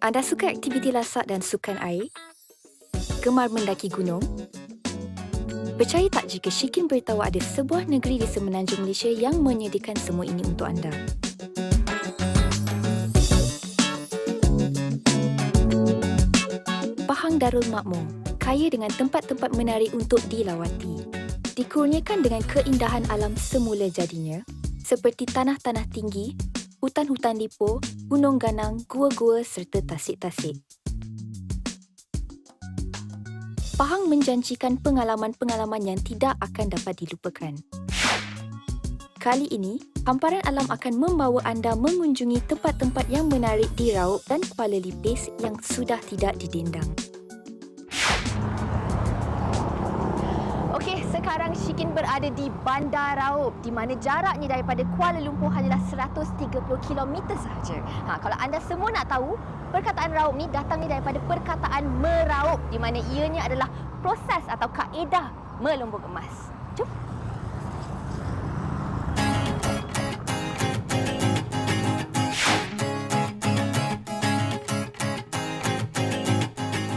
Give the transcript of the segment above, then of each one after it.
Anda suka aktiviti lasak dan sukan air? Gemar mendaki gunung? Percaya tak jika Shikin beritahu ada sebuah negeri di semenanjung Malaysia yang menyediakan semua ini untuk anda? Pahang Darul Makmur, kaya dengan tempat-tempat menarik untuk dilawati. Dikurniakan dengan keindahan alam semula jadinya, seperti tanah-tanah tinggi, hutan-hutan lipo, gunung ganang, gua-gua serta tasik-tasik. Pahang menjanjikan pengalaman-pengalaman yang tidak akan dapat dilupakan. Kali ini, hamparan alam akan membawa anda mengunjungi tempat-tempat yang menarik di Raub dan Kuala Lipis yang sudah tidak didendang. Okey, sekarang Shikin berada di Bandar Raub di mana jaraknya daripada Kuala Lumpur hanyalah 130 km sahaja. Kalau anda semua nak tahu, perkataan Raub ni datangnya daripada perkataan meraup di mana ianya adalah proses atau kaedah melumbuk emas. Jom.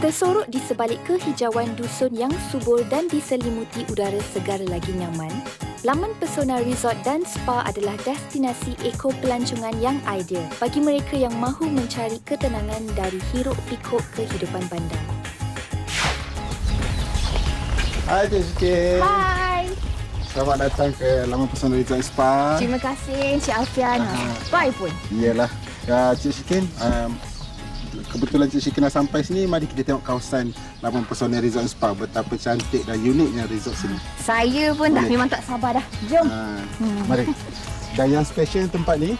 Tersorok di sebalik kehijauan dusun yang subur dan diselimuti udara segar lagi nyaman, laman pesona resort dan spa adalah destinasi eko-pelancongan yang ideal bagi mereka yang mahu mencari ketenangan dari hiruk-pikuk kehidupan bandar. Hai Cik Shikin. Hai! Selamat datang ke laman pesona resort spa. Terima kasih Encik Alfian. Bye pun. Iyalah. Cik Shikin, kebetulan Cik Shikin dah sampai sini, mari kita tengok kawasan laman pesona resort spa. Betapa cantik dan uniknya resort sini. Saya pun dah memang tak sabar dah. Jom. Mari. Dan yang special tempat ni,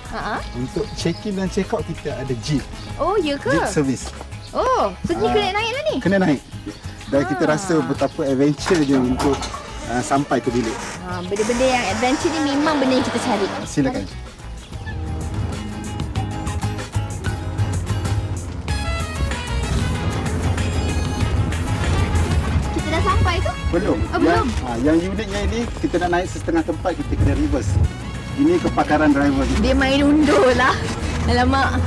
untuk check-in dan check-out kita ada jeep. Oh, ya ke? Jeep service. Oh, so ni kena naik lah ni? Kena naik. Dan kita rasa betapa adventure je untuk sampai ke bilik. Benda-benda yang adventure ni memang benda yang kita cari. Silakan. Kita dah sampai ke? Belum. Oh, belum. Yang uniknya ini, kita nak naik setengah tempat, kita kena reverse. Ini kepakaran driver kita. Dia main undur lah. Alamak.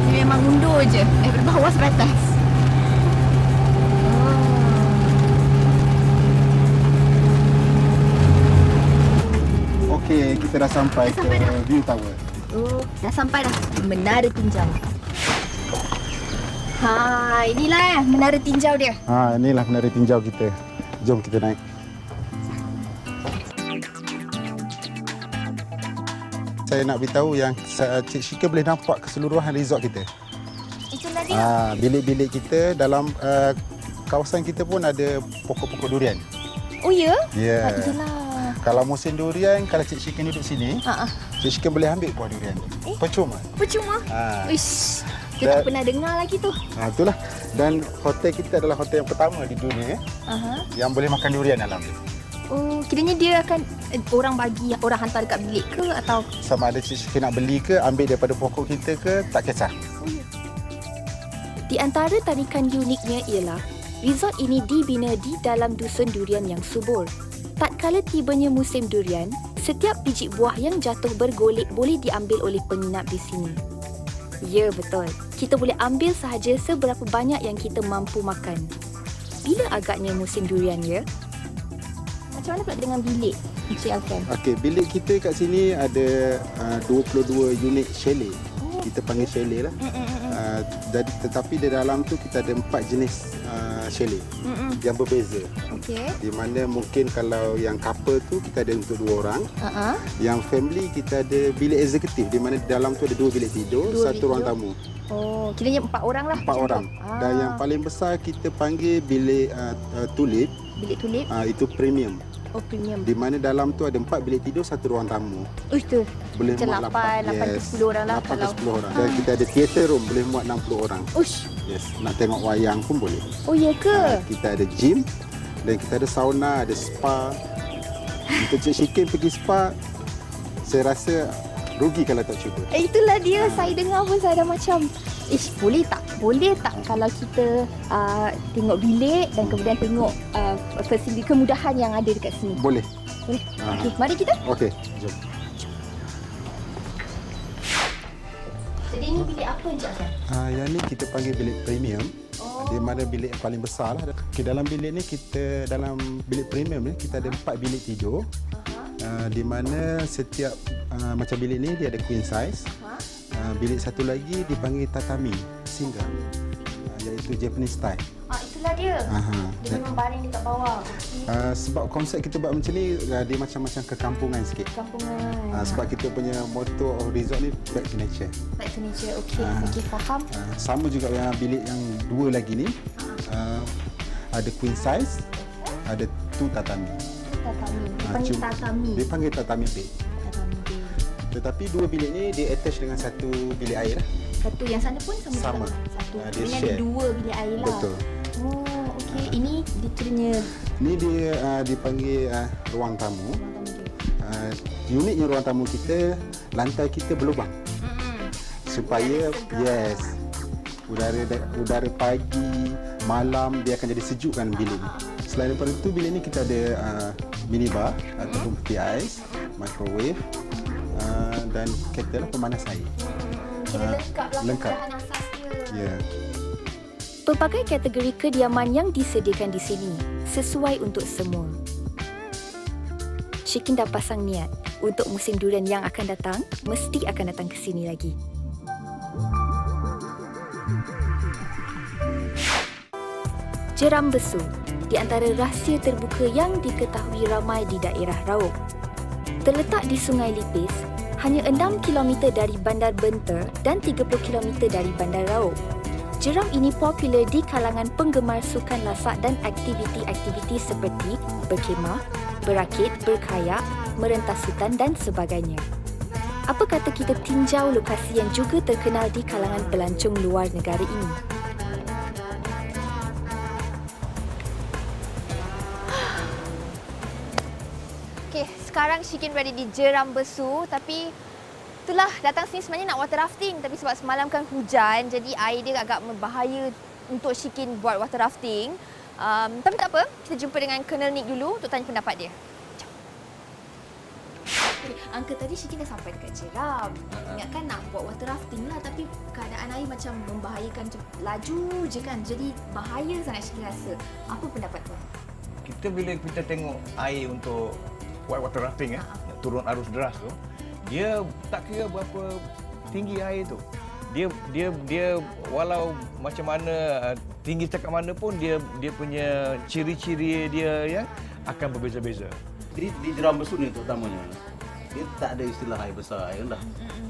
Dia memang undur je. Daripada bawah sampai atas. Okey, kita dah sampai ke view tower. Oh, dah sampai dah. Menara tinjau. Inilah menara tinjau dia. Inilah menara tinjau kita. Jom kita naik. Saya nak beritahu yang Cik Shikin boleh nampak keseluruhan resort kita. Itulah dia. Bilik-bilik kita dalam kawasan kita pun ada pokok-pokok durian. Oh ya? Ya. Itulah. Kalau musim durian, kalau Cik Shikin duduk sini, Cik Shikin boleh ambil buah durian. Percuma. Percuma? Ish. Kita tak pernah dengar lagi tu. Itulah. Dan hotel kita adalah hotel yang pertama di dunia yang boleh makan durian dalam dia. Oh, kiranya dia akan orang hantar dekat bilik ke atau Sama ada Cik Shikin nak beli ke, ambil daripada pokok kita ke, tak kisah. Di antara tarikan uniknya ialah resort ini dibina di dalam dusun durian yang subur. Tatkala tibanya musim durian, setiap biji buah yang jatuh bergolek boleh diambil oleh penginap di sini. Ya, betul. Kita boleh ambil sahaja seberapa banyak yang kita mampu makan. Bila agaknya musim durian, ya? Macam mana pula dengan bilik, Encik Alfian? Okey, bilik kita kat sini ada 22 unit chalet. Kita panggil chalet lah. Jadi tetapi di dalam tu kita ada 4 jenis chalet yang berbeza. Okey. Di mana mungkin kalau yang couple tu kita ada untuk 2 orang. Yang family kita ada bilik eksekutif di mana di dalam tu ada 2 bilik tidur, 1 ruang tamu. Oh, kiranya 4 orang lah. 4 orang. Dan yang paling besar kita panggil bilik tulip. Bilik tulip? Itu premium. Oh, premium. Di mana dalam tu ada 4 bilik tidur, 1 ruang tamu. Tu. Boleh Macam muat 8 ke 10 orang lah 8 ke kalau. 10 orang. Dan kita ada theater room boleh muat 60 orang. Ush. Yes, nak tengok wayang pun boleh. Oh, ya ke? Kita ada gym dan kita ada sauna, ada spa. Untuk Cik Shikin pergi spa, saya rasa rugi kalau tak cuba. Itulah dia. Saya dengar pun saya dah macam, boleh tak? Boleh tak kalau kita tengok bilik dan kemudian tengok fasiliti kemudahan yang ada dekat sini? Boleh. Boleh. Okey, mari kita. Okey, jom. Jadi ni bilik apa Encik Hassan? Yang ni kita panggil bilik premium. Oh. Di mana bilik yang paling besar lah. Dalam bilik ni dalam bilik premium ni kita ada 4 bilik tidur. Di mana setiap macam bilik ni dia ada queen size. Bilik satu lagi dipanggil tatami, single. Iaitu Japanese style. Itulah dia. Dia memang baring dekat bawah. Sebab konsep kita buat macam ni, dia macam-macam kekampungan sikit. Kampungan. Sebab kita punya motto of resort ni back to nature. Back to nature. Okey, okey, faham. Sama juga yang bilik yang dua lagi ni. Ada queen size, ada 2 tatami. Tatami. Dipanggil tatami. Dipanggil tatami bed. Tatami bed. Tetapi dua bilik ni dia attach dengan satu bilik air lah. Satu yang sana pun sama. Satu. Dia Ini ada share. 2 bilik air lah. Betul. Oh, okey. Ini literally Ni dia dipanggil ruang tamu. Uniknya ruang tamu kita, lantai kita berlubang. Supaya udara pagi, malam dia akan jadi sejukkan bilik ni. Selain daripada itu, bilik ni kita ada minibar ataupun peti ais, microwave dan kettle lah, pemanas air. Kira lengkap lah lengkap. kemudahan asas dia. Ya. Pelbagai kategori kediaman yang disediakan di sini sesuai untuk semua. Syikin dah pasang niat untuk musim durian yang akan datang, mesti akan datang ke sini lagi. Jeram Besu, di antara rahsia terbuka yang diketahui ramai di daerah Raub. Terletak di Sungai Lipis, hanya 6 km dari Bandar Benter dan 30 km dari Bandar Raub. Jeram ini popular di kalangan penggemar sukan lasak dan aktiviti-aktiviti seperti berkhemah, berakit, berkayak, merentas hutan dan sebagainya. Apa kata kita tinjau lokasi yang juga terkenal di kalangan pelancong luar negara ini? Okey, sekarang Syikin berada di Jeram Besu, tapi itulah datang sini sebenarnya nak water rafting, tapi sebab semalam kan hujan, jadi air dia agak berbahaya untuk Syikin buat water rafting. Tapi tak apa, kita jumpa dengan Colonel Nick dulu untuk tanya pendapat dia. Angka tadi Syikin dah sampai dekat Jeram. Ingatkan nak buat water rafting lah, tapi keadaan air macam membahayakan, laju je kan. Jadi bahaya sangat Syikin rasa. Apa pendapat tuan? Bila kita tengok air untuk buat water rafting nak turun arus deras tu, dia tak kira berapa tinggi air tu. Dia walau macam mana tinggi setakat mana pun dia punya ciri-ciri dia ya akan berbeza-beza. Jadi di Jeram Besu ni terutamanya, dia tak ada istilah air besar, air rendah.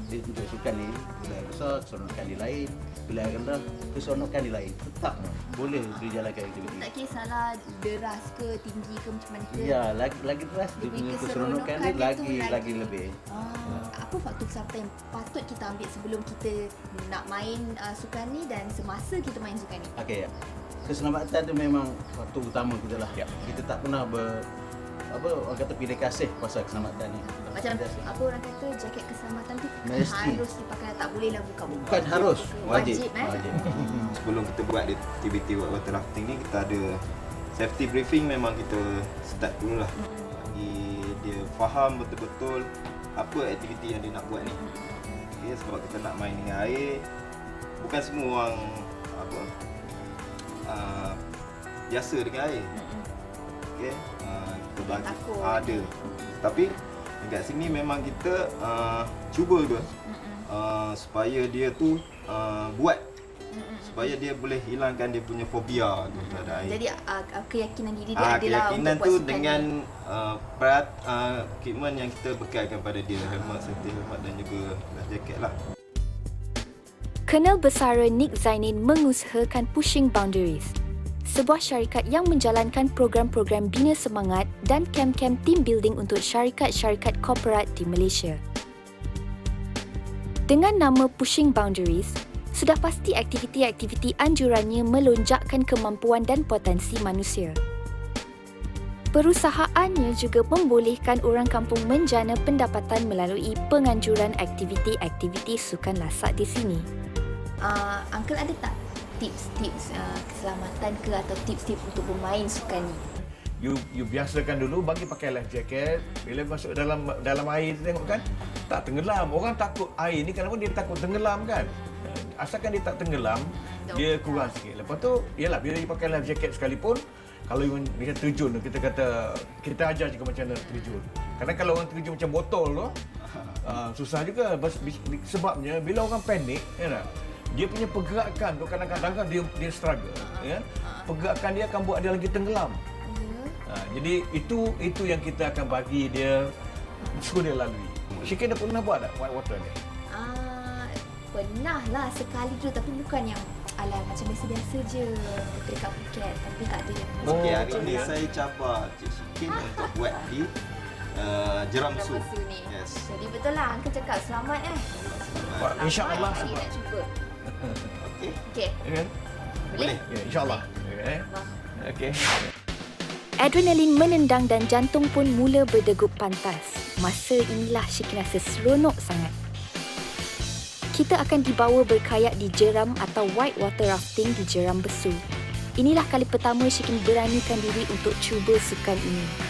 Dia untuk sukan ni, bila air besar, keseronokan di lain. Bila air rendah, keseronokan di lain. Tetap boleh dijalankan aktiviti. Tak kisahlah deras ke, tinggi ke, macam mana ke. Ya, lagi deras dia punya keseronokan dia lagi lebih. Apa faktor keselamatan yang patut kita ambil sebelum kita nak main sukan ni dan semasa kita main sukan ni? Okey, keselamatan tu memang faktor utama kita lah. Ya. Kita tak pernah orang kata pilih kasih pasal keselamatan ni. Macam apa orang kata, jaket keselamatan tu Mesti. harus dipakai, tak bolehlah buka-buka. Bukan harus, wajib. Wajib. Sebelum kita buat aktiviti water rafting ni, kita ada safety briefing. Memang kita start dulu lah, bagi dia faham betul-betul apa aktiviti yang dia nak buat ni. Okay, sebab kita nak main dengan air, bukan semua orang biasa dengan air. Okay, kita bagi ada, tapi dekat sini memang kita cuba tu supaya dia tu buat, supaya dia boleh hilangkan dia punya fobia tu terhadap air. Jadi keyakinan diri dia adalah keyakinan untuk tu buat sukan dengan ni. equipment yang kita bekalkan pada dia, helmet, safety helmet dan juga life jacket lah. Colonel Besara Nick Zainin mengusahakan Pushing Boundaries, sebuah syarikat yang menjalankan program-program bina semangat dan kem-kem team building untuk syarikat-syarikat korporat di Malaysia. Dengan nama Pushing Boundaries, sudah pasti aktiviti-aktiviti anjurannya melonjakkan kemampuan dan potensi manusia. Perusahaannya juga membolehkan orang kampung menjana pendapatan melalui penganjuran aktiviti-aktiviti sukan lasak di sini. Uncle ada tak tips-tips keselamatan ke atau tips-tips untuk bermain sukan ni? you biasakan dulu, bagi pakai life jacket. Bila masuk dalam air tengok kan, tak tenggelam. Orang takut air ni kadang-kadang dia takut tenggelam kan. Asalkan dia tak tenggelam, dia kurang sikit. Lepas tu, yalah bila dia pakai life jacket sekalipun, kalau dia terjun, kita ajar juga macam mana terjun. Kadang kalau orang terjun macam botol tu, susah juga. Sebabnya bila orang panik, ya tak? Dia punya pergerakan tu kadang-kadang kan dia struggle, ya. Pergerakan dia akan buat dia lagi tenggelam. Jadi itu yang kita akan bagi dia, suruh dia lalui. Syikin dah pernah buat tak white water ni? Pernah lah sekali tu, tapi bukan yang alah macam biasa-biasa je dekat Phuket, tapi tak ada yang Okey, hari ini saya cabar Cik Syikin untuk buat di Jeram Besu. Besu ni. Yes. Jadi betul lah Uncle cakap selamat InsyaAllah Hari sebab. nak cuba. Okey. Okey. Ya kan? Boleh? Ya, insyaAllah. Okey. Adrenalin menendang dan jantung pun mula berdegup pantas. Masa inilah Syikin rasa seronok sangat. Kita akan dibawa berkayak di jeram atau white water rafting di Jeram Besu. Inilah kali pertama Syikin beranikan diri untuk cuba sukan ini.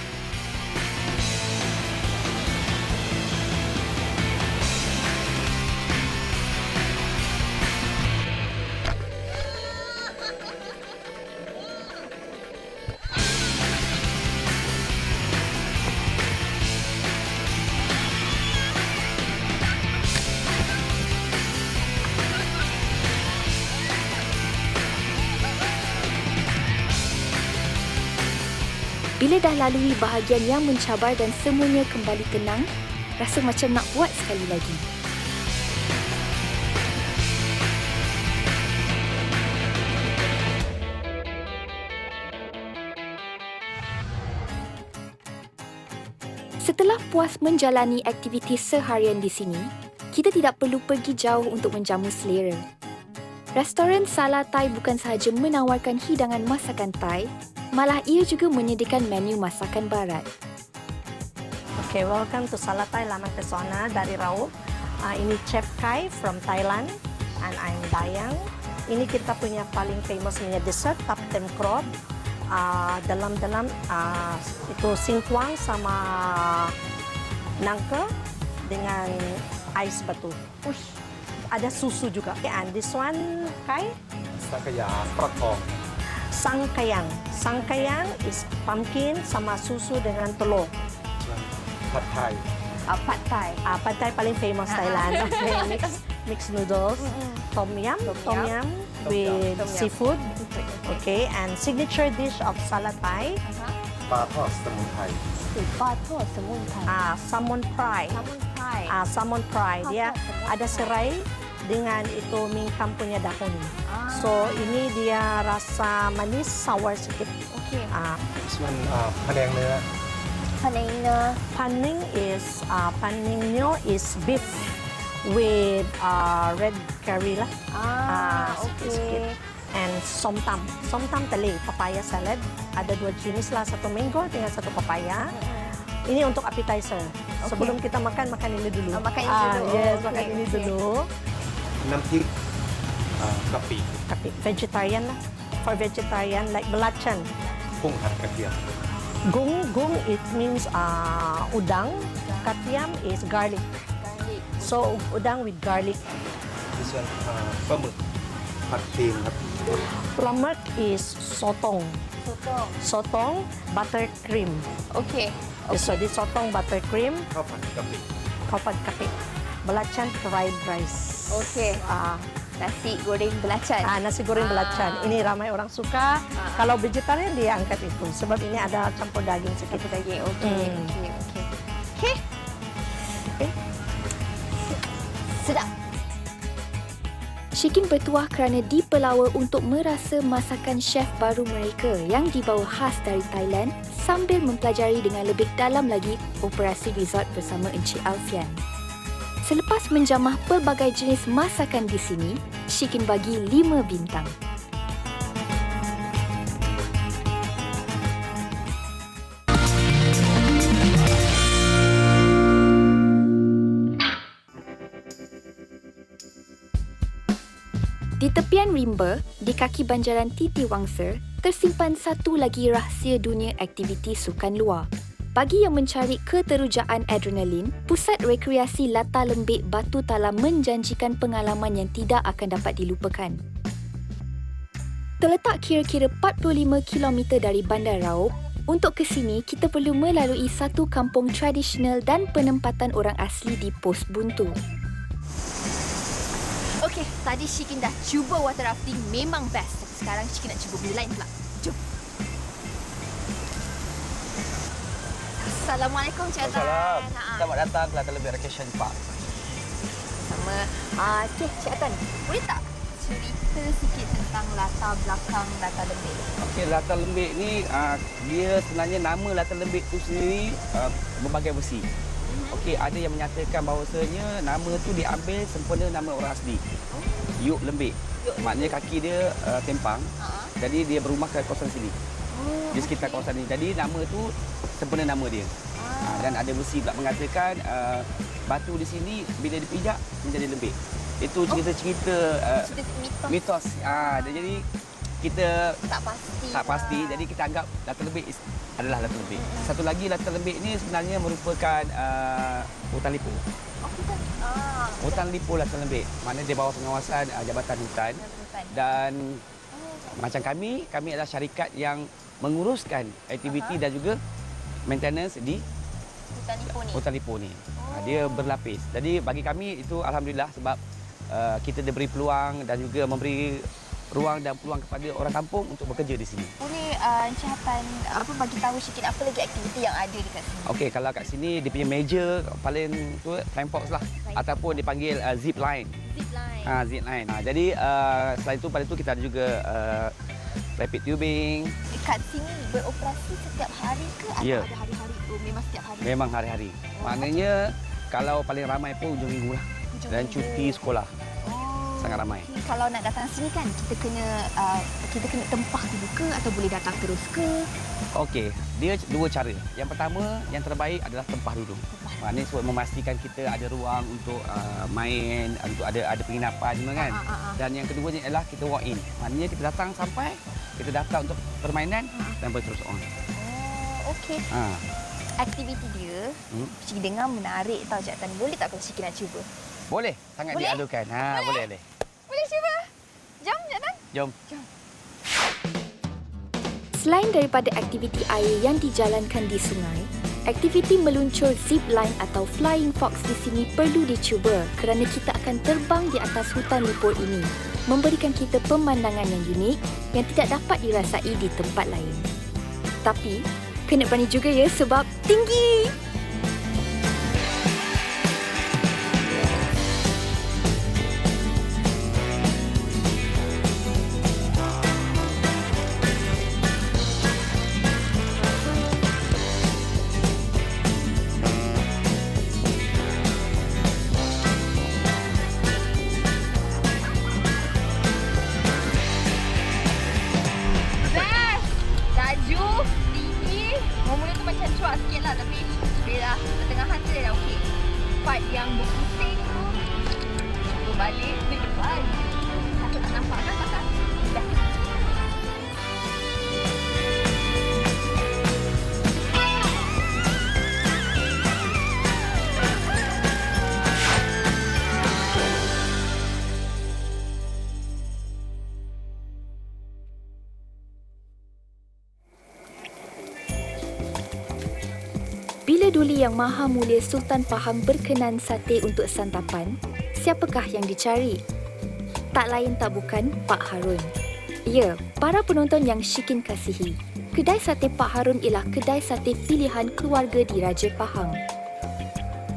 Bila dah lalui bahagian yang mencabar dan semuanya kembali tenang, rasa macam nak buat sekali lagi. Setelah puas menjalani aktiviti seharian di sini, kita tidak perlu pergi jauh untuk menjamu selera. Restoran Sala Thai bukan sahaja menawarkan hidangan masakan Thai, malah ia juga menyediakan menu masakan barat. Okay, welcome to Sala Thai Lamang Pesona dari Raub. Ini Chef Kai from Thailand and I'm Dayang. Ini kita punya paling famous punya dessert, Taptem Crab. Dalam-dalam itu singkwang sama nangka dengan ais batu. Ada susu juga. And this one, Kai? Sangkayang. Sangkayang is pumpkin sama susu dengan telur. Pad Thai. Pad Thai. Pad Thai paling famous Thailand. Okay, mixed noodles. Tom yum with seafood. Okay, and signature dish of Sala Thai. ปลาทอดสมุนไพร Pad Thai Semun Thai. Salmon fry. Salmon Thai. Salmon fry. Dia ada serai dengan itu mingkam punya daun. So ini dia rasa manis, sour sedikit. Okey. This one พะแนงเนื้อ Paning is beef with red curry lah. Okey. And somtam tali, papaya salad. Ada 2 jenis lah, 1 mango dengan 1 papaya. Ini untuk appetizer. Sebelum kita makan ini dulu. Makan ini dulu. Yes, Okay, makan ini okay. dulu. น้ำพริกกะปิ Tapi vegetarian lah. For vegetarian like belacan. กุ้งผัดกระเทียม Gung it means udang. Katiam is garlic. So udang with garlic. This one ปลาหมึกผัดครีมครับ Plamak is sotong. Sotong butter cream. Okey. So this sotong butter cream. ข้าวผัดกะปิ Kapan kape. Belacan fried rice. Okey. Nasi goreng belacan. Nasi goreng belacan. Ini ramai orang suka. Kalau vegetarian dia angkat itu. Sebab ini ada campur daging sedikit. Campur daging. Okey. Okey. Sedap. Syikin bertuah kerana dipelawa untuk merasa masakan chef baru mereka yang dibawa khas dari Thailand sambil mempelajari dengan lebih dalam lagi operasi resort bersama Encik Alfian. Selepas menjamah pelbagai jenis masakan di sini, Syikin bagi 5 bintang. Di tepian rimba, di kaki banjaran Titi Wangsa, tersimpan satu lagi rahsia dunia aktiviti sukan luar. Bagi yang mencari keterujaan adrenalin, pusat rekreasi Latar Lembik Batu Talam menjanjikan pengalaman yang tidak akan dapat dilupakan. Terletak kira-kira 45 km dari Bandar Raub, untuk ke sini kita perlu melalui satu kampung tradisional dan penempatan orang asli di Pos Buntu. Okey, tadi Shikin dah cuba water rafting, memang best. Tapi sekarang Shikin nak cuba benda lain pula. Jom. Assalamualaikum Cik Atan. Assalamualaikum. Selamat datang ke Latar Lembik Recreation Park. Sama. Okey, Cik Atan, boleh tak cerita sikit tentang latar belakang Latar Lembik? Okey, Latar Lembik ni dia sebenarnya nama Latar Lembik tu sendiri berbagai versi. Okey, ada yang menyatakan bahawasanya nama tu diambil sempena nama orang asli. Yuk Lembik. Maknanya kaki dia tempang. Jadi dia berumah ke kawasan sini. Di sekitar kawasan ini. Jadi nama tu sempena nama dia. Dan ada versi pula mengatakan batu di sini bila dipijak menjadi lembik. Itu cerita-cerita mitos. Jadi kita tak pasti. Jadi kita anggap Latar Lembik adalah Latar Lembik. Satu lagi Latar Lembik ni sebenarnya merupakan hutan lipo. Hutan lipo Latar Lembik. Mana di bawah pengawasan Jabatan Hutan. Dan macam kami adalah syarikat yang menguruskan aktiviti dan juga maintenance di hutan lipo ni. Dia berlapis. Jadi bagi kami itu alhamdulillah sebab kita diberi peluang dan juga memberi ruang dan peluang kepada orang kampung untuk bekerja di sini. Boleh Encik Atan bagi tahu sikit apa lagi aktiviti yang ada dekat sini? Okey, kalau kat sini dia punya major paling tu flying fox lah ataupun dipanggil zip line. Zip line. Jadi selain itu pada tu kita ada juga rapid tubing. Dekat sini beroperasi setiap hari ke atau ada hari-hari tu memang setiap hari? Memang hari-hari. Maknanya kalau paling ramai pun hujung minggu lah. Dan cuti sekolah. Sangat ramai. Kalau nak datang sini kan kita kena tempah dulu ke atau boleh datang terus ke? Okey, dia dua cara. Yang pertama, yang terbaik adalah tempah dulu. Maknanya sebab memastikan kita ada ruang untuk main, untuk ada penginapan semua kan. Dan yang keduanya adalah kita walk in. Maknanya kita datang sampai, kita daftar untuk permainan dan berterus on. Okey. Aktiviti dia, Cik dengar menarik tau Cik Atan. Boleh tak kalau Cik nak cuba? Boleh, sangat dialukan. Boleh. Boleh cuba. Jom Cik Atan. Jom. Selain daripada aktiviti air yang dijalankan di sungai, aktiviti meluncur zip line atau flying fox di sini perlu dicuba kerana kita akan terbang di atas hutan lipo ini, memberikan kita pemandangan yang unik yang tidak dapat dirasai di tempat lain. Tapi, kena berani juga ya sebab tinggi! Mula tu macam cuak sikit lah tapi bila pertengahan tu dah okey. Part yang berpusing tu cuba balik depan. Aku tak nampak kan pasal dah. Bila Duli Yang Maha Mulia Sultan Pahang berkenan sate untuk santapan, siapakah yang dicari? Tak lain tak bukan Pak Harun. Ya, para penonton yang Shikin kasihi, kedai sate Pak Harun ialah kedai sate pilihan keluarga di Raja Pahang.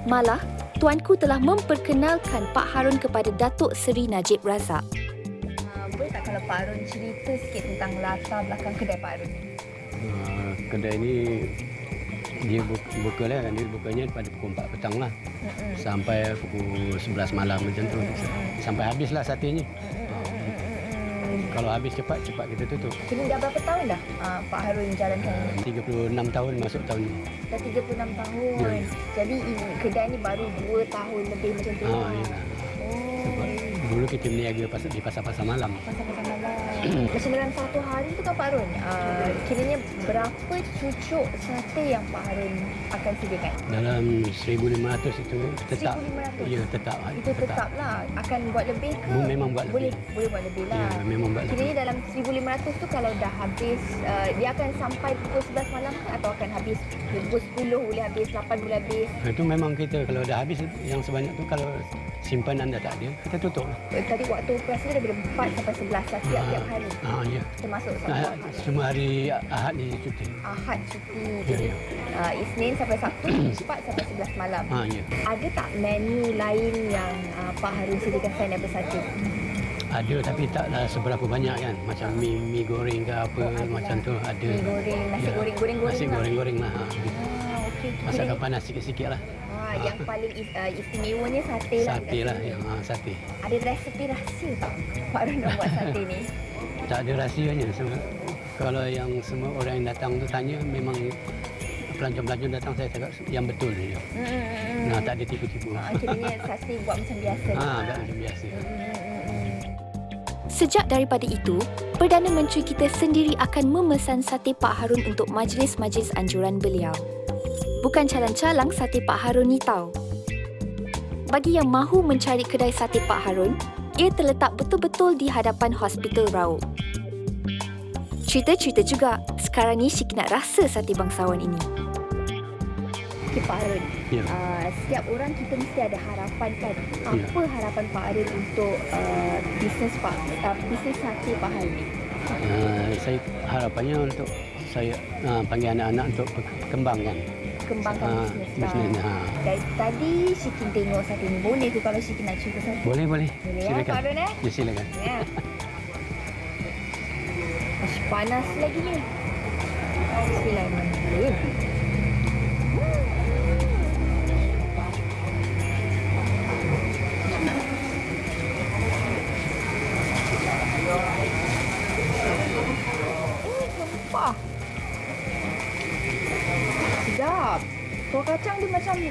Malah, tuanku telah memperkenalkan Pak Harun kepada Datuk Seri Najib Razak. Boleh tak kalau Pak Harun cerita sikit tentang latar belakang kedai Pak Harun ni? Kedai ni dia buka lah, dia bukanya pada pukul 4 petang lah sampai pukul 11 malam macam tu. Sampai habislah satenya. Kalau habis cepat kita tutup. Kini dah berapa tahun dah Pak Harun jalankan ini? 36 tahun masuk tahun ni. Dah 36 tahun. Ya. Jadi kedai ni baru 2 tahun lebih macam tu. Dulu kita berniaga di pasar-pasar malam. Pasar-pasar malam. Macam dalam satu hari tu kan Pak Harun, kiranya berapa cucuk sate yang Pak Harun akan sediakan? Dalam 1,500 itu tetap. 1,500? Ya, tetap. Itu tetap lah. Akan buat lebih ke? Memang buat lebih. Boleh buat lebih lah. Ya, memang buat lebih. Kiranya dalam 1,500 tu kalau dah habis, dia akan sampai pukul 11 malam ke atau akan habis pukul 10 boleh habis, 8 boleh habis? Itu memang kita kalau dah habis yang sebanyak tu, kalau simpanan dah tak ada, kita tutup lah. Tadi waktu operasi daripada 4 sampai 11 lah tiap-tiap hari. Ya. Termasuk Sabtu Nah, Ahad. semua hari Ahad ni cuti. Ahad cuti. Ya, ya. Isnin sampai Sabtu 4 sampai 11 malam. Ya. Ada tak menu lain yang Pak Harun sediakan selain daripada sate? Ada tapi taklah seberapa banyak kan. Macam mi goreng ke apa macam tu ada. Mi goreng, nasi Ya. goreng Nasi lah. goreng lah. Okey. Masakan panas sikit-sikit lah. Yang paling istimewanya sate lah. Sate lah. Ya, sate. Ada resepi rahsia tak Pak Harun nak buat sate ni? Tak ada rahsianya. Kalau yang semua orang yang datang tu tanya, memang pelancong-pelancong datang saya cakap yang betul je. Nah, tak ada tipu-tipu. Kiranya sate buat macam biasa. Tak macam biasa. Sejak daripada itu, Perdana Menteri kita sendiri akan memesan sate Pak Harun untuk majlis-majlis anjuran beliau. Bukan calang-calang sate Pak Harun ni tau. Bagi yang mahu mencari kedai sate Pak Harun, ia terletak betul-betul di hadapan Hospital Raub. Cerita-cerita juga, sekarang ni Syik nak rasa sate bangsawan ini. Okay, Pak Harun. Ya. Setiap orang kita mesti ada harapan kan. Ya. Apa harapan Pak Harun untuk bisnes sate Pak Harun ni? Saya harapannya untuk saya panggil anak-anak untuk kembangkan Kembangkan bisnes. Dari tadi Syikin tengok sate ni. Boleh tu kalau Syikin nak cuba sate? Boleh. Boleh Silakan. Pak Harun Ya, silakan. Ya. Masih panas lagi ni. Bismillahirrahmanirrahim. Rempah. Sedap. Kuah kacang dia macam dia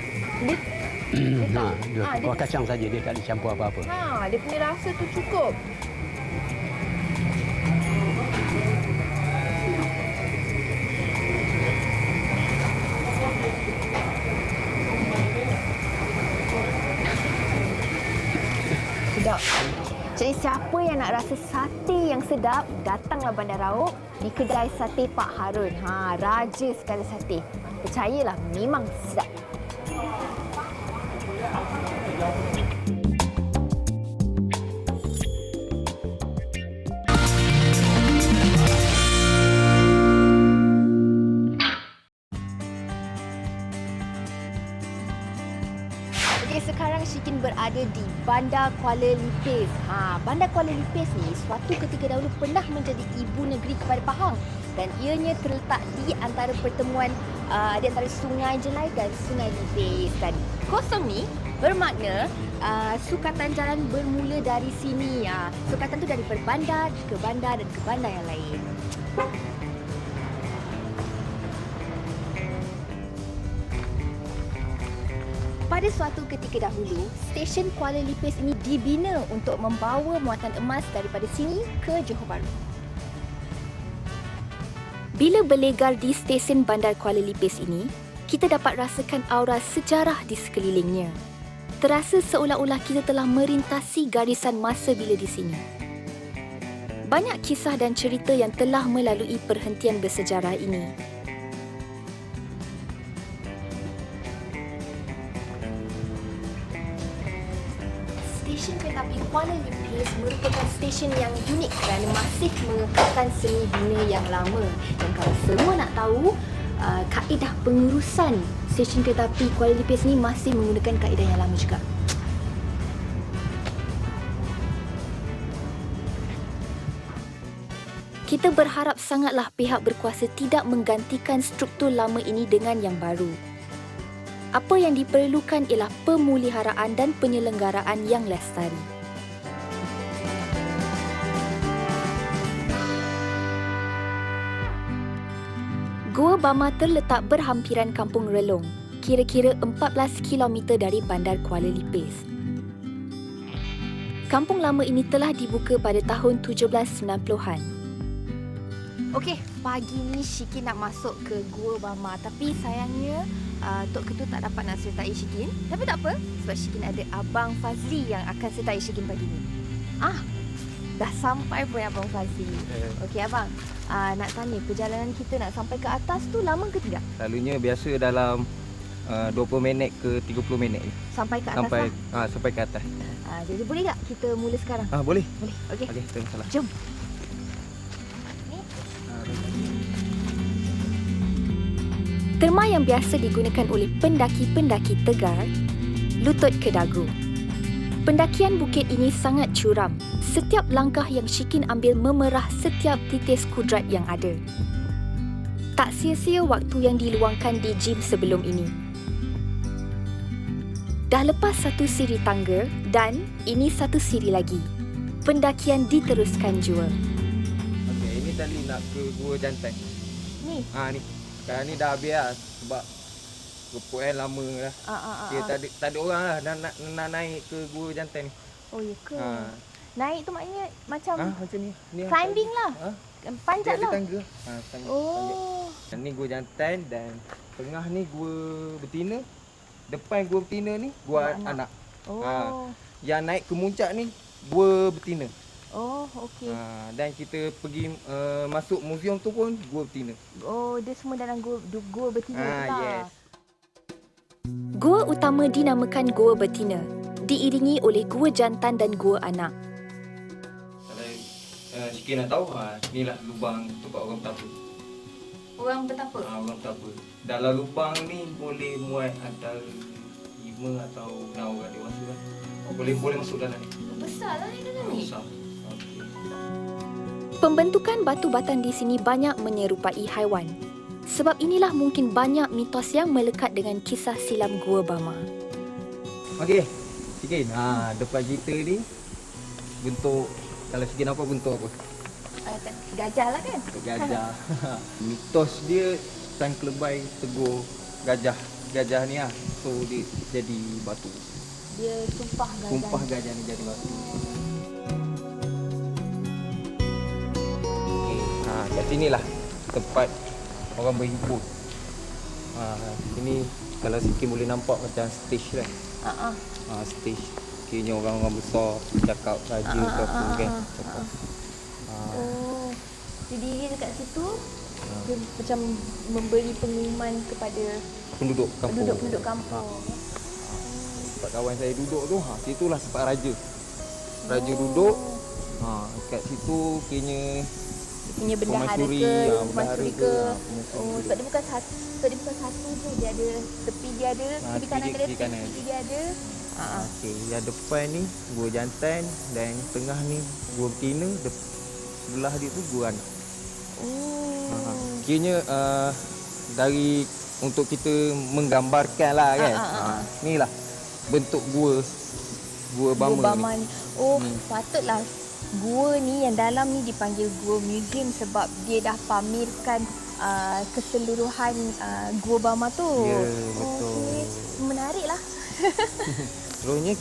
Kuah kacang saja, dia tak dicampur apa-apa. dia punya rasa tu cukup. Sedap. Jadi siapa yang nak rasa sate yang sedap, datanglah Bandar Raub di kedai sate Pak Harun. Raja sekali sate. Percayalah, memang sedap. Sekarang Syikin berada di Bandar Kuala Lipis. Bandar Kuala Lipis ni suatu ketika dahulu pernah menjadi ibu negeri kepada Pahang dan ianya terletak di antara pertemuan di antara Sungai Jelai dan Sungai Lipis. Dan kosong ni bermakna sukatan jalan bermula dari sini. Sukatan tu dari berbandar ke bandar dan ke bandar yang lain. Pada suatu ketika dahulu, stesen Kuala Lipis ini dibina untuk membawa muatan emas daripada sini ke Johor Bahru. Bila berlegar di stesen Bandar Kuala Lipis ini, kita dapat rasakan aura sejarah di sekelilingnya. Terasa seolah-olah kita telah merintasi garisan masa bila di sini. Banyak kisah dan cerita yang telah melalui perhentian bersejarah ini. Stesen kereta api Kuala Lipis merupakan stesen yang unik kerana masih mengekalkan seni bina yang lama. Dan kalau semua nak tahu, kaedah pengurusan stesen kereta api Kuala Lipis ni masih menggunakan kaedah yang lama juga. Kita berharap sangatlah pihak berkuasa tidak menggantikan struktur lama ini dengan yang baru. Apa yang diperlukan ialah pemeliharaan dan penyelenggaraan yang lestari. Gua Bama terletak berhampiran Kampung Relong, kira-kira 14 km dari Bandar Kuala Lipis. Kampung lama ini telah dibuka pada tahun 1790-an. Okey, pagi ni Shikin nak masuk ke Gua Bama. Tapi sayangnya Tok Ketua tak dapat nak sertai Shikin. Tapi tak apa, sebab Shikin ada Abang Fazli yang akan sertai Shikin pagi ni. Dah sampai pun Abang Fazli. Okey Abang, nak tanya perjalanan kita nak sampai ke atas tu lama ke tidak? Selalunya biasa dalam 20 minit ke 30 minit ni. Sampai ke atas Sampai ke atas. Jadi boleh tak kita mula sekarang? Boleh. Boleh, okey. Okey, tak masalah. Jom. Terma yang biasa digunakan oleh pendaki-pendaki tegar, lutut ke dagu. Pendakian bukit ini sangat curam. Setiap langkah yang Shikin ambil memerah setiap titis kudrat yang ada. Tak sia-sia waktu yang diluangkan di gym sebelum ini. Dah lepas satu siri tangga dan ini satu siri lagi. Pendakian diteruskan jua. Okey, ini tadi nak ke Gua Jantan. Ni. Ni. Sekarang ni dah habis lah sebab gepuk lama lah. Tak ada orang lah nak naik ke Gua Jantan ni. Oh ya ke? Naik tu maknanya macam Macam ni. climbing lah. Panjat Dia lah. ada tangga. Tangga. Oh. Ni Gua Jantan dan tengah ni Gua Betina. Depan Gua Betina ni Gua Anak. Oh. Yang naik ke muncak ni Gua Betina. Oh, okey. Dan kita pergi masuk museum tu pun Gua Betina. Oh, dia semua dalam gua betina tu lah. Yes. Gua utama dinamakan Gua Betina, diiringi oleh Gua Jantan dan Gua Anak. Kalau Shikin nak tahu, inilah lubang tempat orang betapa. Orang betapa? Orang betapa. Dalam lubang ni boleh muat antara 5 atau 6 orang dewasa lah. Boleh masuk dalam ni. Besar lah ni dalam ni. Besar. Pembentukan batu batan di sini banyak menyerupai haiwan. Sebab inilah mungkin banyak mitos yang melekat dengan kisah silam Gua Bama. Okey, Shikin. Depan kita ni bentuk, kalau Shikin apa bentuk apa? Gajah lah kan? Gajah. Mitos dia sang kelebai tegur gajah. Gajah ni lah. So dia jadi batu. Dia tumpah gajah. Tumpah gajah ni jadi batu. Kat sini lah tempat orang berhibur. Sini kalau Shikin boleh nampak macam stage kan. Stage. Kayaknya orang-orang besar cakap raja ke apa kan. Cakap. Oh. Jadi dia dekat situ dia macam memberi pengumuman kepada Penduduk kampung. penduduk kampung. Tempat kawan saya duduk tu, situlah tempat raja. Raja duduk. Kat situ kayaknya Punya bendahara permaisuri, ke, bendahara ke. permaisuri. Oh, sebab dia bukan satu tu. Dia ada tepi dia ada, tepi kanan dia ada, tepi kanan. tepi dia ada. Okey, yang depan ni Gua Jantan dan tengah ni Gua Betina, sebelah dia tu Gua Anak. Kiranya dari untuk kita menggambarkan lah kan. Ni lah bentuk Gua Bama ni. Oh, patutlah gua ni yang dalam ni dipanggil Gua Museum sebab dia dah pamerkan keseluruhan Gua Bama tu. Ya, betul. Okay. Menariklah. Seterusnya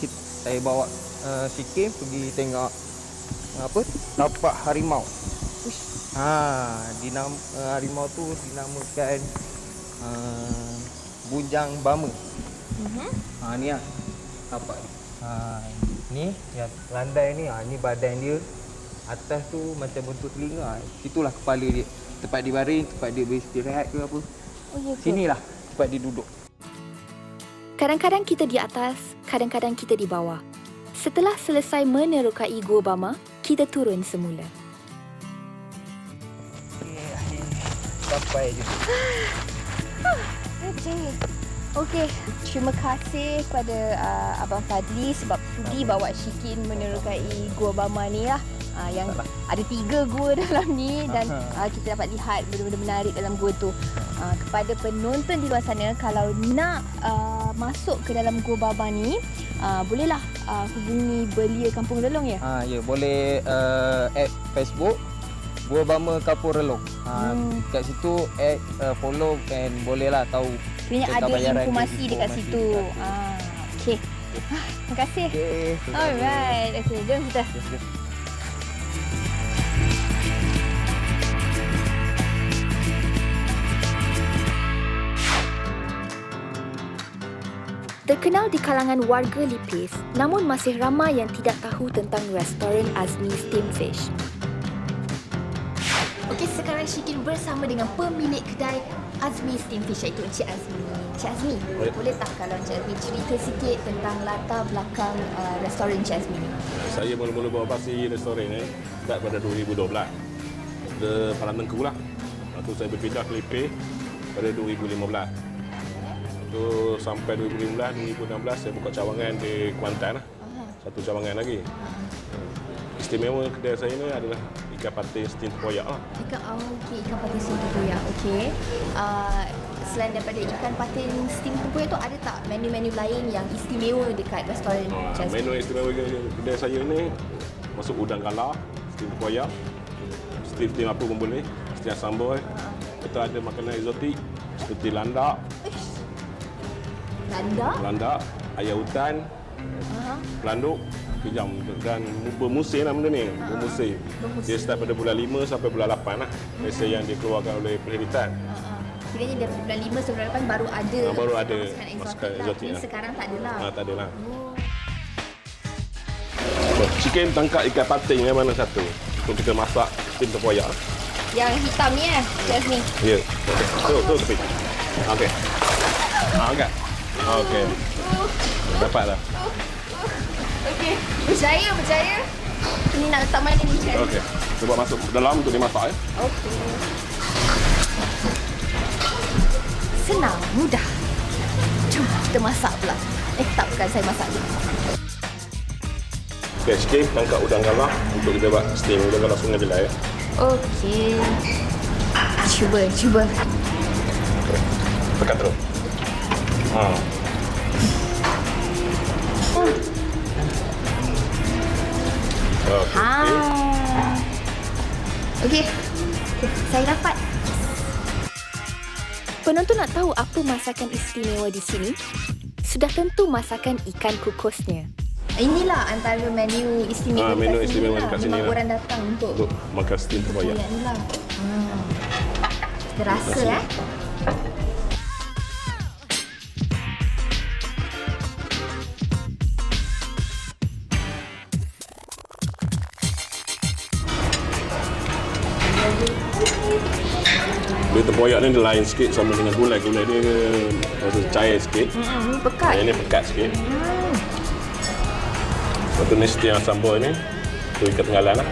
saya bawa Shikin pergi tengok tapak harimau. Harimau tu dinamakan Bujang Bama. Ni lah tapak ni. Ni yang landai ni, ni badan dia. Atas tu macam bentuk telinga. Itulah kepala dia. Tempat dia baring, tempat dia beristirahat ke apa. Oh, ya ke? Sinilah tempat dia duduk. Kadang-kadang kita di atas, kadang-kadang kita di bawah. Setelah selesai menerokai Gua Bama, kita turun semula. Sampai je. Okey, terima kasih kepada Abang Fadli sebab sudi bawa Shikin menerokai Gua Bama ni lah. Yang ada 3 gua dalam ni dan kita dapat lihat benda-benda menarik dalam gua tu. Kepada penonton di luar sana, kalau nak masuk ke dalam Gua Bama ni, bolehlah hubungi Belia Kampung Relong ya? Ya, boleh add Facebook Gua Bama Kampung Relong. Kat situ add follow and bolehlah tahu. Sebenarnya ada informasi dekat situ. Okey. Terima kasih. Okey. Alright. Okey, jom kita. Terkenal di kalangan warga Lipis, namun masih ramai yang tidak tahu tentang restoran Azmi Steam Fish. Okey, sekarang Syikin bersama dengan pemilik kedai Azmi Steam Fish, iaitu Encik Azmi. Encik Azmi, boleh tak kalau Encik Azmi cerita sikit tentang latar belakang restoran Encik Azmi ni? Saya mula-mula beroperasi restoran ni start pada 2012. Pada Palang Tengku lah. Lepas tu saya berpindah ke Lipis pada 2015. Tu sampai 2016 saya buka cawangan di Kuantan lah. Satu cawangan lagi. Istimewa kedai saya ni adalah ikan patin steam tempoyak lah. Ikan patin steam tempoyak. Okey. Selain daripada ikan patin steam tempoyak tu, ada tak menu-menu lain yang istimewa dekat restoran Encik Azmi? Menu istimewa kedai saya ni masuk udang galah, steam tempoyak, steam apa pun boleh, steam sambal. Kita ada makanan eksotik seperti landak, ayam hutan, pelanduk, kejam dan bermusim lah benda ni. Bermusim. Dia start pada bulan 5 sampai bulan 8 lah. Biasa yang dikeluarkan oleh Perheritan. Kiranya dari bulan 5 sampai bulan 8 baru ada. Baru ada masakan eksotik lah. Sekarang tak ada lah. Tak ada lah. Chicken tangkap ikan patin yang mana satu? Untuk kita masak steam tempoyak. Yang hitam ni Encik Azmi. Ya. Tu tepi. Okey. Okey. Okey. Dapat dah. Okey, berjaya. Ini nak letak mana ni, Encik Azmi? Okey. Cuba masuk dalam untuk dimasak ya. Okey. Senang, mudah. Jom kita masak pula. Tak, bukan saya masak je. Okey, sikit tangkap udang galah untuk kita buat steam udang galah Sungai Jelai ya. Okey. Cuba. Tekan terus. Okey. Saya dapat. Penonton nak tahu apa masakan istimewa di sini? Sudah tentu masakan ikan kukusnya. Inilah antara menu istimewa Menu istimewa dekat sini Memang lah. orang datang untuk makan steam tempoyak. ni lah. Kita rasa Dia tempoyak ni dia lain sikit sama dengan gulai. Gulai dia rasa cair sikit. Ni pekat. Yang ni pekat sikit. Lepas tu ni steam sambal ni. Tu ikan tenggalan lah.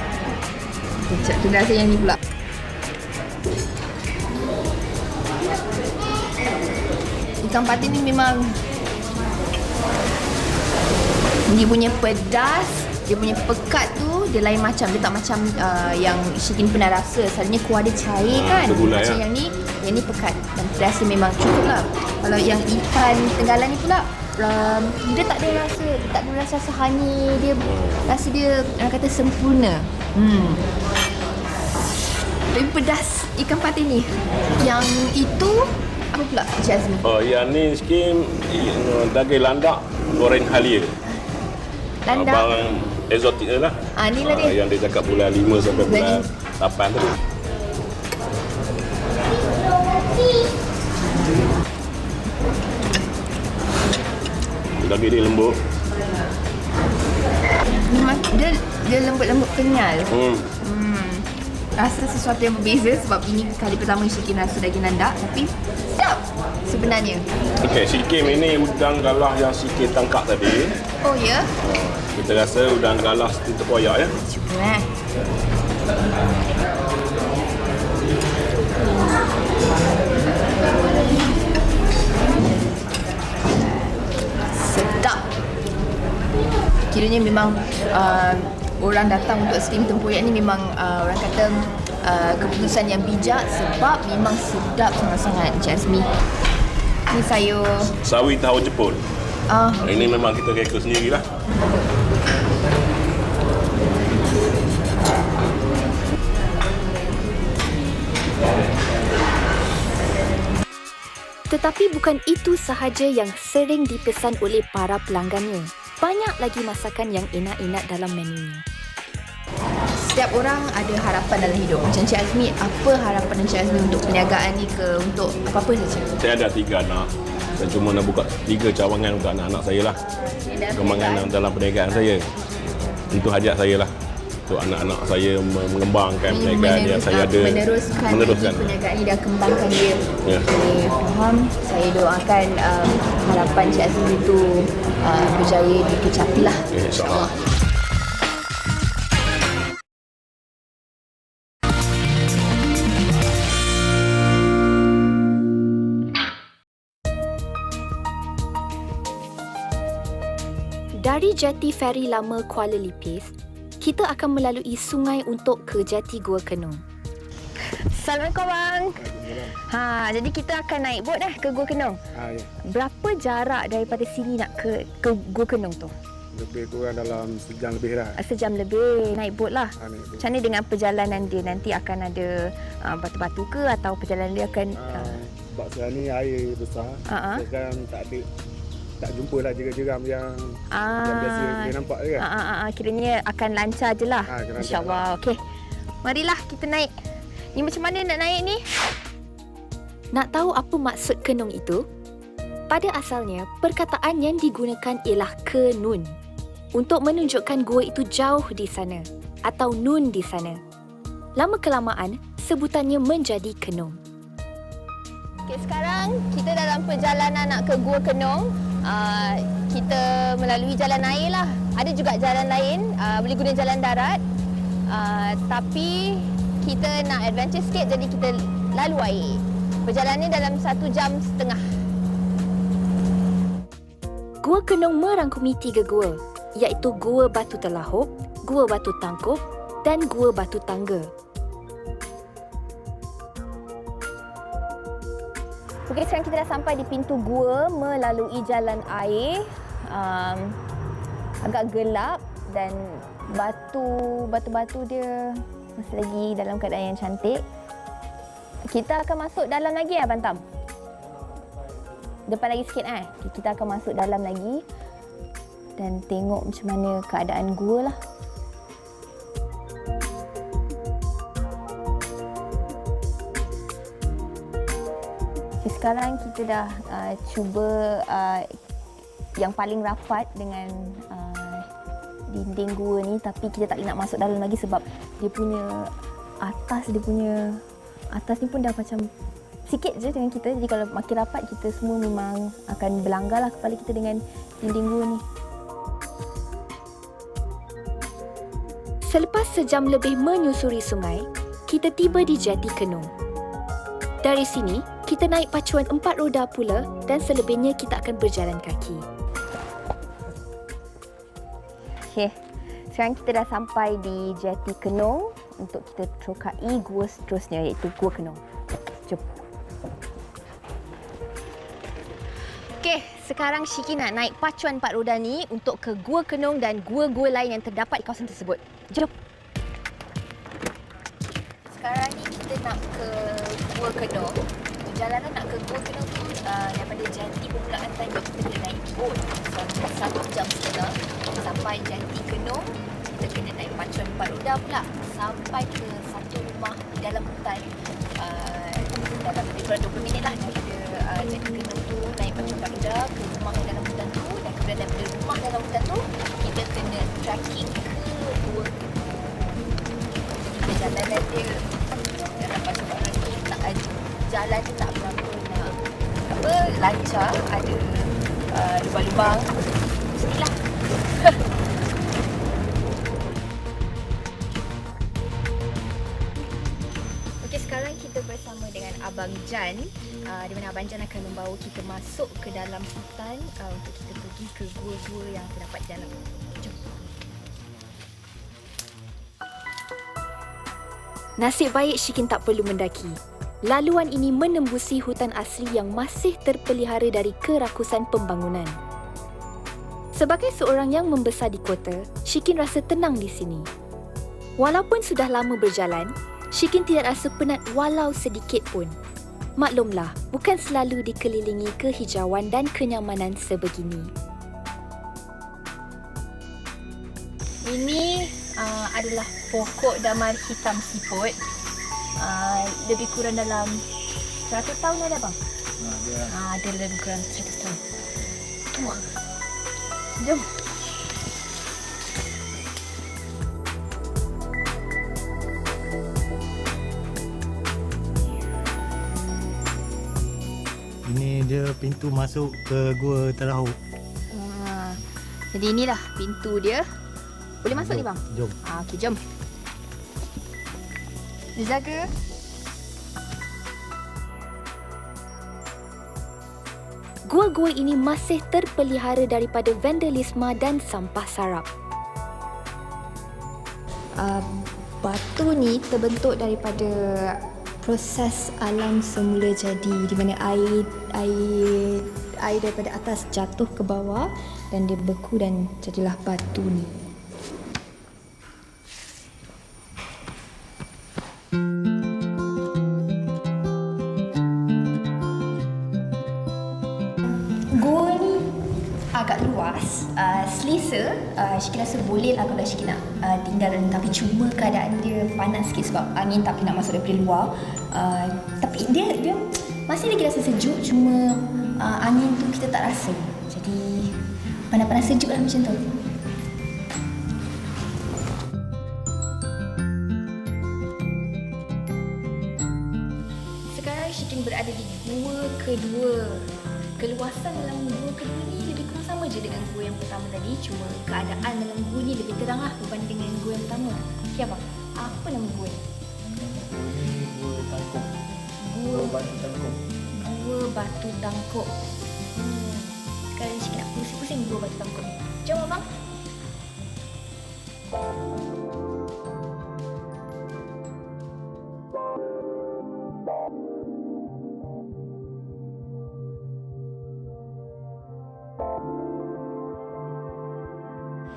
Sekejap, kita rasa yang ni pula. Ikan patin ni memang dia punya pedas, dia punya pekat tu dia lain macam. Dia tak macam yang Syikin pernah rasa. Selalunya kuah dia cair kan. Gulai Macam lah. yang ni pekat. Dan rasa memang cukup lah. Kalau yang ikan tenggalan ni pula dia tak ada rasa honey. Dia rasa dia orang kata sempurna. Tapi pedas ikan patin ni. Yang itu apa pula Encik Azmi? Yang ni sikit daging landak goreng halia. Landak. Barang eksotik lah. Ni lah dia. Yang dia cakap bulan 5 sampai bulan 8 tu. Daging dia lembut. Memang dia lembut-lembut kenyal. Rasa sesuatu yang berbeza sebab ini kali pertama Syikin rasa daging landak, tapi sedap sebenarnya. Okey, Syikin ini udang galah yang Syikin tangkap tadi. Oh ya? Kita rasa udang galah steam tempoyak ya. Cuba sedap. Kiranya memang orang datang untuk steam tempoyak ni memang orang kata keputusan yang bijak sebab memang sedap sangat-sangat Encik Azmi. Ni sayur Sawi tahu jepun. Ini memang kita reka sendirilah. Tetapi bukan itu sahaja yang sering dipesan oleh para pelanggannya. Banyak lagi masakan yang enak-enak dalam menunya. Setiap orang ada harapan dalam hidup. Macam Cik Azmi, apa harapan Cik Azmi untuk perniagaan ni ke untuk apa-apa saja? Saya ada 3 anak. Saya cuma nak buka 3 cawangan untuk anak-anak saya lah. Kembangan dalam perniagaan saya. Itu hajat saya lah. Untuk anak-anak saya mengembangkan perniagaan yang saya ada. Meneruskan perniagaan ni dah kembangkan dia. Ya. Okay, faham. Saya doakan harapan Cik Azmi itu berjaya dikecapi lah. InsyaAllah. Dari Jati Feri Lama Kuala Lipis, kita akan melalui sungai untuk ke Jati Gua Kenong. Assalamualaikum bang. Jadi kita akan naik bot ke Gua Kenong. Ya. Berapa jarak daripada sini nak ke Gua Kenong tu? Lebih kurang dalam sejam lebih lah. Sejam lebih naik bot lah. Naik bot. Macam mana dengan perjalanan dia? Nanti akan ada batu-batu ke atau perjalanan dia akan... Sebab sekarang ni air besar. Sekarang tak jumpa lah jeram-jeram yang biasa kita nampak je kan. Kiranya akan lancar je lah. InsyaAllah. Okey. Marilah kita naik. Ni macam mana nak naik ni? Nak tahu apa maksud kenong itu? Pada asalnya, perkataan yang digunakan ialah kenun untuk menunjukkan gua itu jauh di sana atau nun di sana. Lama-kelamaan, sebutannya menjadi kenong. Okey, sekarang kita dalam perjalanan nak ke Gua Kenong. Kita melalui jalan air lah. Ada juga jalan lain, boleh guna jalan darat. Tapi kita nak adventure sikit, jadi kita lalu air. Perjalanan ni dalam 1 jam setengah. Gua Kenong merangkumi 3 gua, iaitu Gua Batu Telahop, Gua Batu Tangkup dan Gua Batu Tangga. Okey, sekarang kita dah sampai di pintu gua melalui jalan air. Agak gelap dan batu-batu dia masih lagi dalam keadaan yang cantik. Kita akan masuk dalam lagi Abang Tam? Depan lagi sikit kita akan masuk dalam lagi dan tengok macam mana keadaan gua lah. Okay, sekarang kita dah cuba yang paling rapat dengan dinding gua ni, tapi kita tak boleh nak masuk dalam lagi sebab dia punya atas ni pun dah macam sikit je dengan kita. Jadi kalau makin rapat, kita semua memang akan berlanggar lah kepala kita dengan dinding gua ni. Selepas sejam lebih menyusuri sungai, kita tiba di Jati Kenong. Dari sini, kita naik pacuan 4 roda pula dan selebihnya kita akan berjalan kaki. Okey, sekarang kita dah sampai di Jati Kenong untuk kita terokai gua seterusnya, iaitu Gua Kenong. Jom. Okey, sekarang Syiki nak naik pacuan 4 roda ni untuk ke Gua Kenong dan gua-gua lain yang terdapat di kawasan tersebut. Jom. Sekarang ni kita nak ke Gua Kenong. Perjalanan nak ke Gua Kenong tu daripada Jati permulaan tadi kita kena naik bot selama 1 jam setengah sampai Jati Kenong. Kita kena naik pacuan 4 roda pula sampai ke satu rumah di dalam hutan. Dalam lebih kurang 20 minit lah daripada Jati Kenong tu naik pacuan 4 roda ke rumah yang dalam hutan tu, dan kemudian daripada rumah dalam hutan tu kita kena trekking ke Gua Kenong. Jadi perjalanan dia dalam pacuan 4 roda ni tak ada jalan dia tak berapa lancar, ada lubang-lubang. Bismillah. Okey, sekarang kita bersama dengan Abang Jan, di mana Abang Jan akan membawa kita masuk ke dalam hutan untuk kita pergi ke gua-gua yang terdapat di dalam. Jom. Nasib baik Syikin tak perlu mendaki. Laluan ini menembusi hutan asli yang masih terpelihara dari kerakusan pembangunan. Sebagai seorang yang membesar di kota, Syikin rasa tenang di sini. Walaupun sudah lama berjalan, Syikin tidak rasa penat walau sedikit pun. Maklumlah, bukan selalu dikelilingi kehijauan dan kenyamanan sebegini. Ini adalah pokok damar hitam siput. Lebih kurang dalam 100 tahun ada bang? Ada lebih kurang 100 tahun. Jom. Ini dia pintu masuk ke Gua Terahuk. Jadi inilah pintu dia. Boleh masuk ni bang? Jom. Okey, jom. Dijaga. Gua-gua ini masih terpelihara daripada vandalisme dan sampah sarap. Batu ni terbentuk daripada proses alam semula jadi, di mana air daripada atas jatuh ke bawah dan dia beku dan jadilah batu ni. Gua ni agak luas, selesa. Syikit rasa boleh lah kalau Syikit nak tinggal dalam, tapi cuma keadaan dia panas sikit sebab angin tapi nak masuk daripada luar. Tapi dia masih lagi rasa sejuk, cuma angin tu kita tak rasa. Jadi panas-panas sejuk lah macam tu. Sekarang Syikin berada di gua kedua. Keluasan dalam gua kedua ni lebih kurang sama je dengan gua yang pertama tadi, cuma keadaan dalam gua ni lebih terang lah berbanding dengan gua yang pertama. Okey abang, apa nama gua ni? Gua Tangkuk. Gua Batu Tangkuk. Gua Batu Tangkuk. Sekarang Syikin nak pusing-pusing gua Batu Tangkuk ni. Jom abang.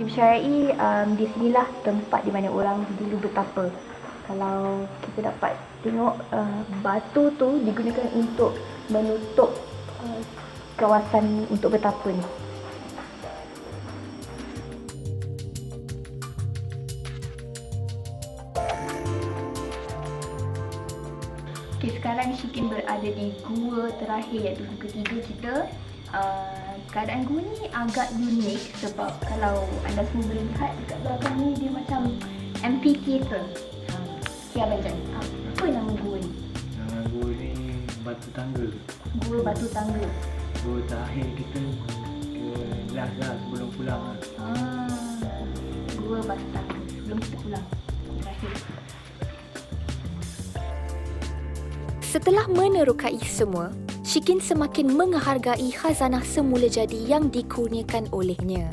Dipercayai di sinilah tempat di mana orang dulu bertapa. Kalau kita dapat tengok batu tu digunakan untuk menutup kawasan untuk bertapa ni. Okay, sekarang Syikin berada di gua terakhir iaitu gua ketiga kita. Keadaan gua ni agak unik sebab kalau anda semua boleh lihat dekat belakang ni dia macam amphitheater. Okay Abang Jan, apa nama gua ni? Nama gua ni Batu Tangga. Gua Batu Tangga. Gua terakhir kita last lah sebelum pulang lah. Gua Batu Tangga sebelum kita pulang. Terakhir. Setelah menerokai semua, Syikin semakin menghargai khazanah semula jadi yang dikurniakan olehnya.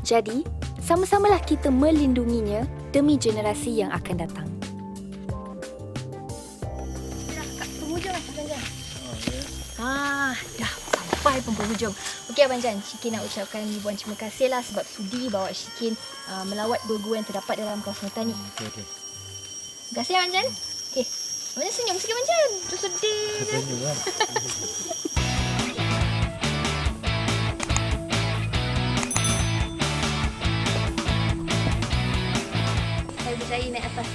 Jadi, sama-samalah kita melindunginya demi generasi yang akan datang. Kat penghujung lah Abang Jan. Dah sampai pun penghujung. Okey Abang Jan, Syikin nak ucapkan ribuan terima kasih lah sebab sudi bawa Syikin melawat gua-gua yang terdapat dalam kawasan hutan ni. Terima kasih Abang Jan. Okey. Abang Jan senyum sikit Abang Jan. Tu sedih je. Senyum kan? Saya berjaya naik atas.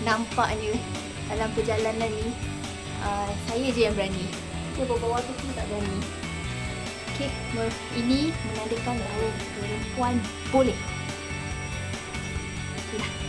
Nampaknya dalam perjalanan ni saya je yang berani. Dia bawah tu pun tak berani. Okey, ini menandakan bahawa perempuan boleh. Okeylah.